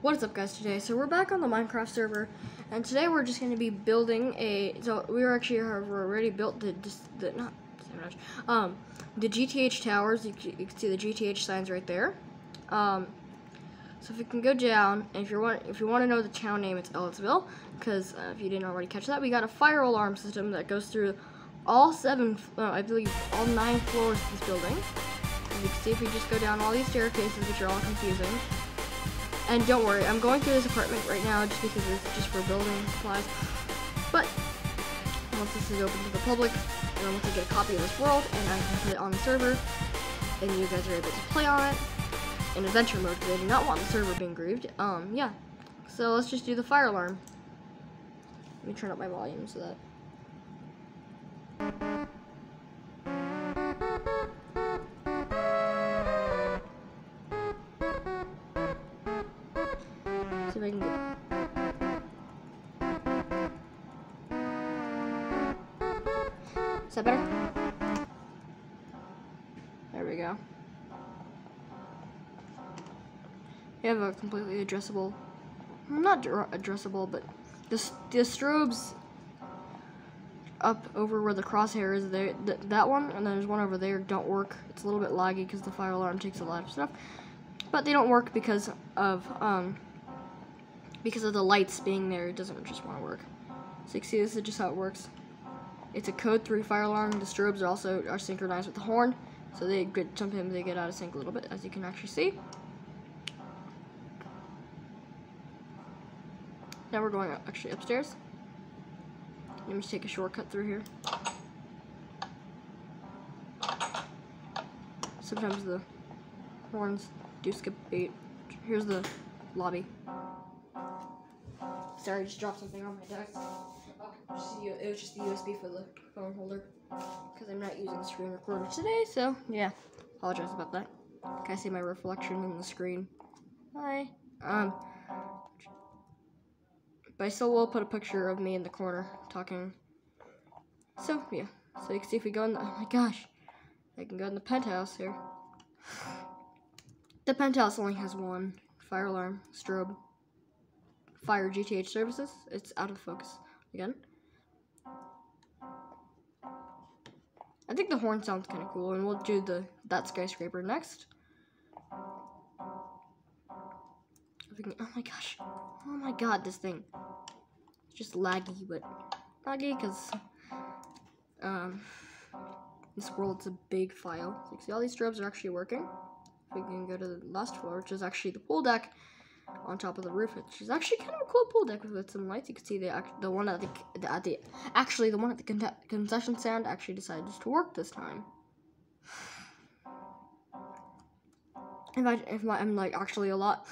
What is up, guys? Today, so we're back on the Minecraft server, and today we're just going to be building a. So we were actually already built the GTH towers. You can see the GTH signs right there. So if you can go down, and if you want to know the town name, it's Ellisville, because if you didn't already catch that, we got a fire alarm system that goes through all I believe all 9 floors of this building. As you can see, if you just go down all these staircases, which are all confusing. And don't worry, I'm going through this apartment right now just because it's just for building supplies. But once this is open to the public, and once I get a copy of this world and I can put it on the server, then you guys are able to play on it in adventure mode because I do not want the server being grieved. Yeah. So let's just do the fire alarm. Let me turn up my volume so that. See if I can get. Is that better? There we go. You have a completely addressable, not addressable, but the strobes up over where the crosshair is there, that one, and then there's one over there, don't work. It's a little bit laggy because the fire alarm takes a lot of stuff, but they don't work because of the lights being there. It doesn't just want to work. So you can see this is just how it works. It's a code 3 fire alarm. The strobes are synchronized with the horn, so sometimes they get out of sync a little bit, as you can actually see. Now we're going actually upstairs. Let me just take a shortcut through here. Sometimes the horns do skip a beat. Here's the lobby. Sorry, I just dropped something on my desk. It was just the USB for the phone holder because I'm not using the screen recorder today, so yeah, apologize about that. Can I see my reflection in the screen? Hi. But I still will put a picture of me in the corner talking. So yeah, so you can see if we go in the, oh my gosh, I can go in the penthouse here. The penthouse only has one fire alarm, strobe, fire GTH services. It's out of focus again. I think the horn sounds kind of cool, and we'll do that skyscraper next. Oh my gosh, oh my god, this thing. It's just laggy, but laggy because this world's a big file. So you can see all these strobes are actually working. We can go to the last floor, which is actually the pool deck on top of the roof, which is actually kind of a cool pool deck with some lights. You can see the one at the concession stand actually decided to work this time. I'm like actually a lot.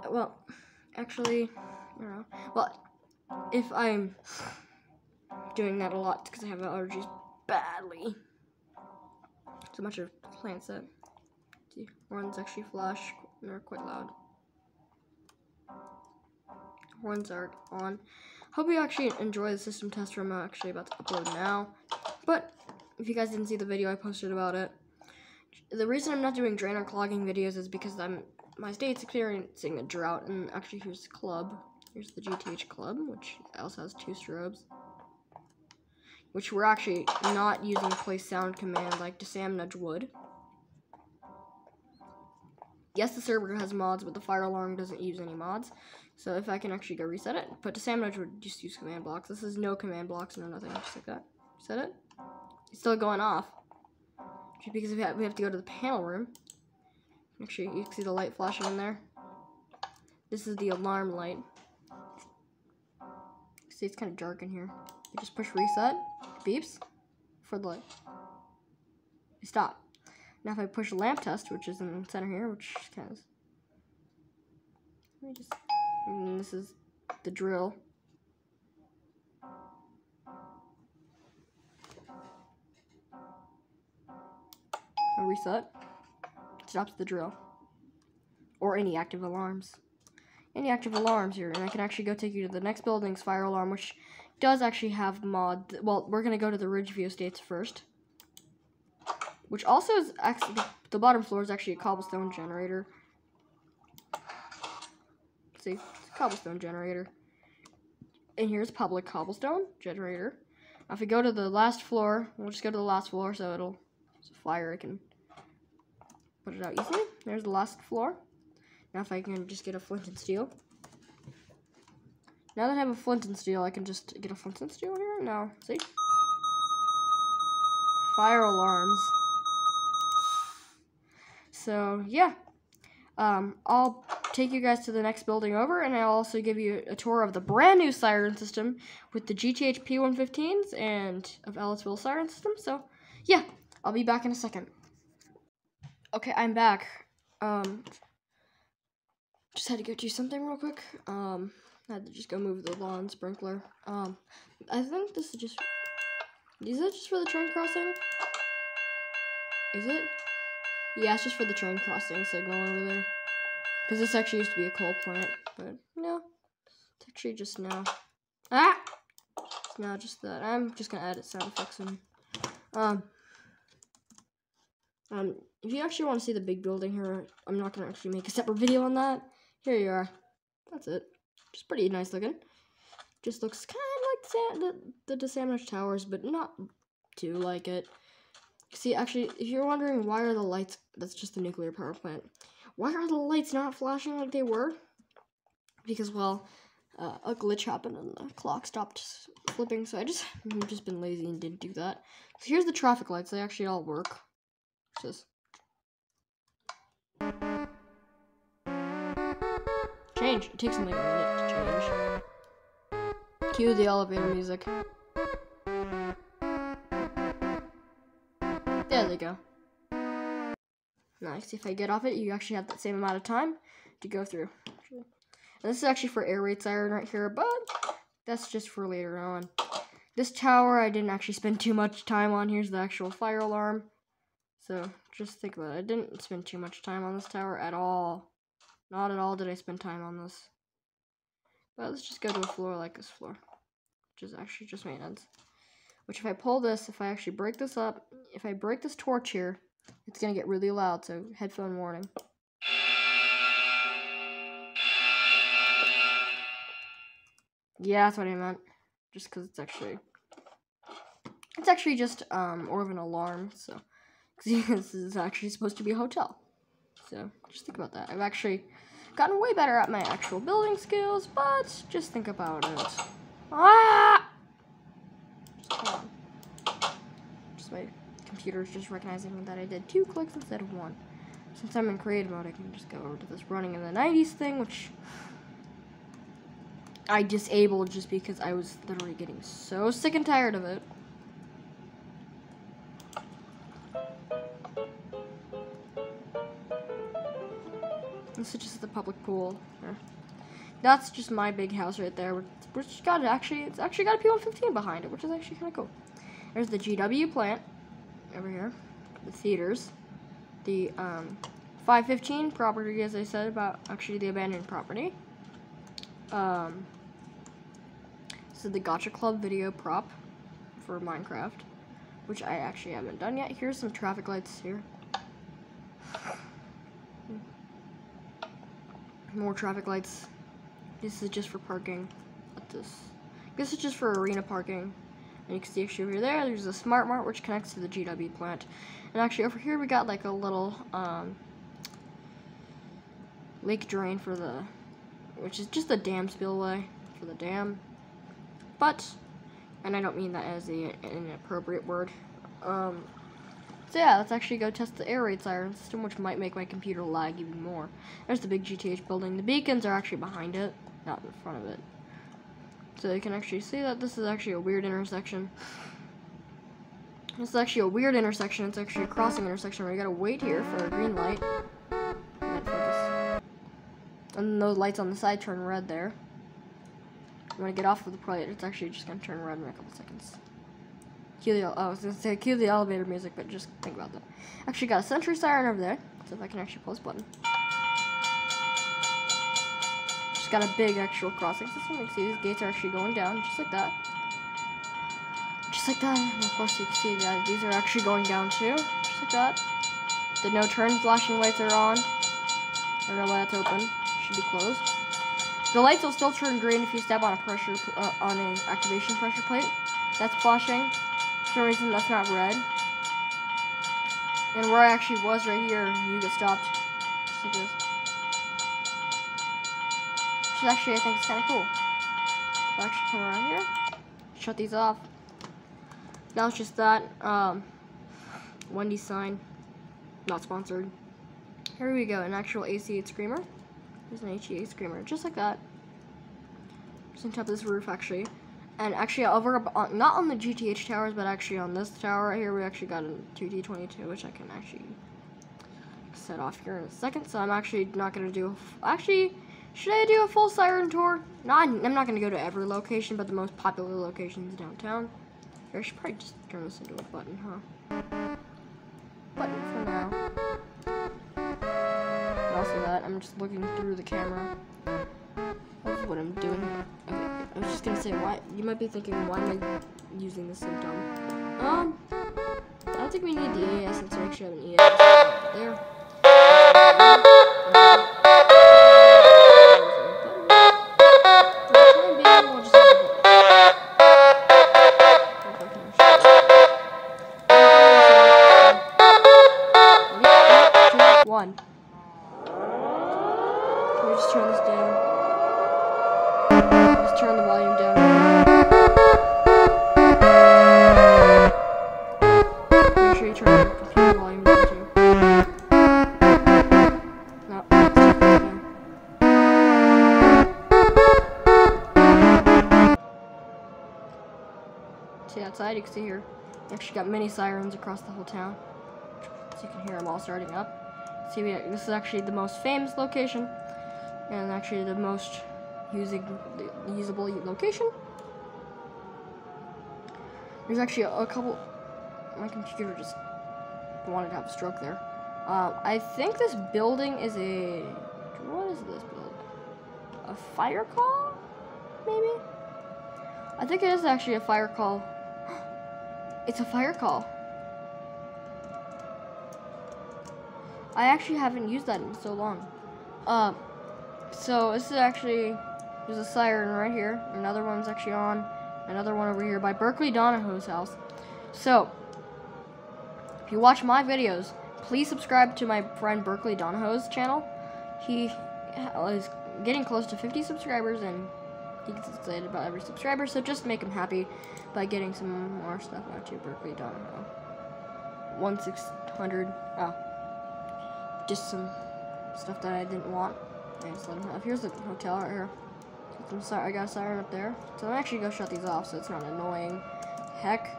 Well, actually, I don't know. Well, if I'm doing that a lot because I have allergies badly. So much of plants that see horns actually flash. They're quite loud. Horns are on. Hope you actually enjoy the system test I'm actually about to upload now. But if you guys didn't see the video I posted about it, the reason I'm not doing drainer clogging videos is because my state's experiencing a drought. And actually, here's the club. Here's the GTH club, which also has 2 strobes. Which we're actually not using play sound command like Sam Nudge would. Yes, the server has mods, but the fire alarm doesn't use any mods. So if I can actually go reset it, but Sam Nudge would just use command blocks. This is no command blocks, no nothing, just like that. Reset it. It's still going off. Just because we have to go to the panel room. Actually, you can see the light flashing in there. This is the alarm light. See, it's kind of dark in here. You just push reset, it beeps for the light. Stop. Now if I push lamp test, which is in the center here, which kind of, and this is the drill. I reset. Stops the drill. Or any active alarms. Any active alarms here, and I can actually go take you to the next building's fire alarm, which does actually have mod. Well, we're gonna go to the Ridgeview Estates first, which also is actually the bottom floor is actually a cobblestone generator. See, it's a cobblestone generator. And here's public cobblestone generator. Now if we go to the last floor, we'll just go to the last floor so it's a fire, I can put it out easily. There's the last floor. Now if I can just get a flint and steel. Now that I have a flint and steel, I can just get a flint and steel here. Now, see? Fire alarms. So, yeah. I'll take you guys to the next building over, and I'll also give you a tour of the brand new siren system with the GTH P115s and of Ellettsville siren system. So, yeah, I'll be back in a second. Okay, I'm back. Just had to go do something real quick. I had to just go move the lawn sprinkler. I think this is just for the train crossing? Is it? Yeah, it's just for the train crossing signal over there. Because this actually used to be a coal plant, but no, it's actually just now. It's now just that. I'm just gonna edit sound effects in. If you actually want to see the big building here, I'm not gonna actually make a separate video on that. Here you are. That's it. Just pretty nice looking. Just looks kind of like the Sandwich Towers, but not too like it. See, actually, if you're wondering why are the lights, that's just the nuclear power plant. Why are the lights not flashing like they were? Because, well, a glitch happened and the clock stopped flipping, so I've just been lazy and didn't do that. So here's the traffic lights. They actually all work. What's this? Change. It takes them like a minute to change. Cue the elevator music. There they go. Nice. If I get off it, you actually have that same amount of time to go through. And this is actually for air raid siren right here, but that's just for later on. This tower, I didn't actually spend too much time on. Here's the actual fire alarm. So, just think about it. I didn't spend too much time on this tower at all. Not at all did I spend time on this. But let's just go to a floor like this floor, which is actually just maintenance. Which if I pull this, if I actually break this up, if I break this torch here, it's going to get really loud, so headphone warning. Yeah, that's what I meant. Just because it's actually just more of an alarm, so this is actually supposed to be a hotel. So just think about that. I've actually gotten way better at my actual building skills, but just think about it. Ah! Just my computer's just recognizing that I did 2 clicks instead of 1. Since I'm in creative mode, I can just go over to this running in the 90s thing, which I disabled just because I was literally getting so sick and tired of it. This is just the public pool. That's just my big house right there, which it's actually got a P115 behind it, which is actually kind of cool. There's the GW plant over here, the theaters, the 515 property, as I said, about actually the abandoned property. So the Gacha Club video prop for Minecraft, which I actually haven't done yet. Here's some traffic lights here. More traffic lights. This is just for parking. This is just for arena parking. And you can see actually over there, there's a Smart Mart which connects to the GW plant. And actually over here we got like a little lake drain for which is just a dam spillway for the dam. But, and I don't mean that as an inappropriate word. So yeah, let's actually go test the air raid siren system, which might make my computer lag even more. There's the big GTH building. The beacons are actually behind it, not in front of it. So you can actually see that this is actually a weird intersection. This is actually a weird intersection. It's actually a crossing intersection where you gotta wait here for a green light. And focus. And those lights on the side turn red there. When I get off of the plate, it's actually just gonna turn red in a couple seconds. I was gonna say cue the elevator music, but just think about that. Actually got a sentry siren over there, so if I can actually pull this button. Just got a big actual crossing system. You can see these gates are actually going down, just like that. Just like that. And of course you can see that these are actually going down too, just like that. The no turn flashing lights are on. I don't know why that's open. Should be closed. The lights will still turn green if you step on on an activation pressure plate. That's flashing. For some reason, that's not red. And where I actually was right here, you get stopped. Just like this. Which is actually, I think, is kind of cool. I'll actually come around here, shut these off. Now it's just that. Wendy's sign, not sponsored. Here we go, an actual AC8 Screamer. There's an AC8 Screamer, just like that. Just on top of this roof, actually. And actually, over not on the GTH towers, but actually on this tower right here, we actually got a 2D22, which I can actually set off here in a second. So I'm actually not gonna do. Actually, should I do a full siren tour? No, I'm not gonna go to every location, but the most popular locations downtown. I should probably just turn this into a button, huh? Button for now. And also that, I'm just looking through the camera. That's what I'm doing. Okay, I was just gonna say, why, you might be thinking, why am I using this so dumb? I don't think we need the EAS since we actually have an EAS there. One. Can we just turn this down? Just turn the volume down. Make sure you turn the computer volume down too. No, let's turn it down. See outside, you can see here. We actually got mini sirens across the whole town. So you can hear them all starting up. See, this is actually the most famous location, and actually the most usable location. There's actually a couple. My computer just wanted to have a stroke there. I think this building is a. What is this building? A fire call? Maybe? I think it is actually a fire call. It's a fire call. I actually haven't used that in so long. So this is actually, there's a siren right here. Another one's actually on. Another one over here by Berkeley Donahoe's house. So, if you watch my videos, please subscribe to my friend Berkeley Donahoe's channel. He is getting close to 50 subscribers, and he gets excited about every subscriber. So just make him happy by getting some more stuff out to Berkeley Donahoe. 1600. Oh. Just some stuff that I didn't want. I just let him have. Here's the hotel right here. I got a siren up there. So I'm actually gonna shut these off so it's not annoying. Heck.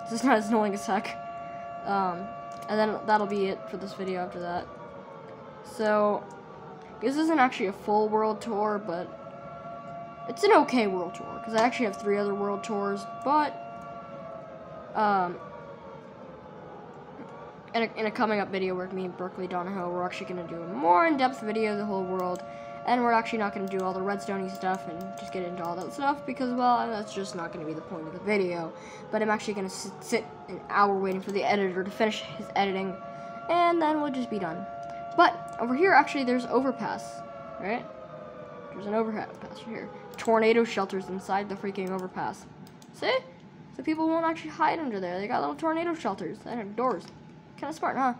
This is not as annoying as heck. And then that'll be it for this video after that. So, this isn't actually a full world tour, but it's an okay world tour. Because I actually have 3 other world tours, but in a coming up video with me and Berkeley Donahoe, we're actually going to do a more in-depth video of the whole world, and we're actually not going to do all the redstone-y stuff and just get into all that stuff, because, well, that's just not going to be the point of the video. But I'm actually going to sit an hour waiting for the editor to finish his editing, and then we'll just be done. But over here, actually, there's overpass, right? There's an overpass right here. Tornado shelters inside the freaking overpass. See? So people won't actually hide under there. They got little tornado shelters that have doors. Kind of smart, huh?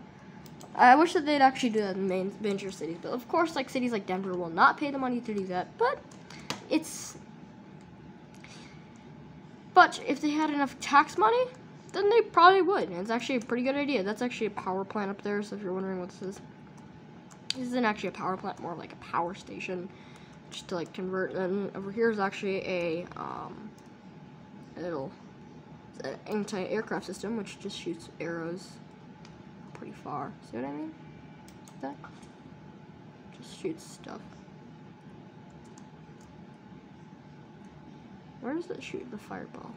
I wish that they'd actually do that in major cities, but of course, like cities like Denver will not pay the money to do that. But if they had enough tax money, then they probably would. And it's actually a pretty good idea. That's actually a power plant up there. So if you're wondering what this isn't actually a power plant, more like a power station, just to like convert. And over here is actually a it's an anti-aircraft system, which just shoots arrows pretty far. See what I mean? That just shoots stuff. Where does it shoot the fireball?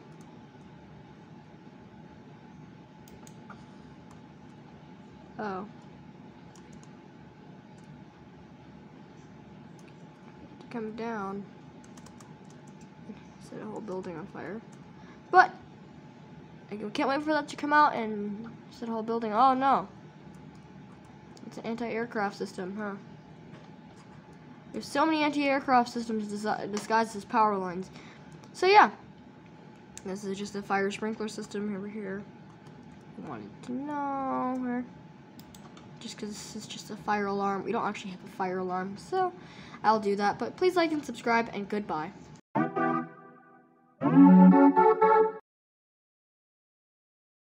Oh. To come down, set a whole building on fire. But I can't wait for that to come out and set a whole building. Oh no. It's an anti-aircraft system, huh? There's so many anti-aircraft systems disguised as power lines. So yeah, this is just a fire sprinkler system over here. You wanted to know, just because this is just a fire alarm. We don't actually have a fire alarm, so I'll do that. But please like and subscribe, and goodbye.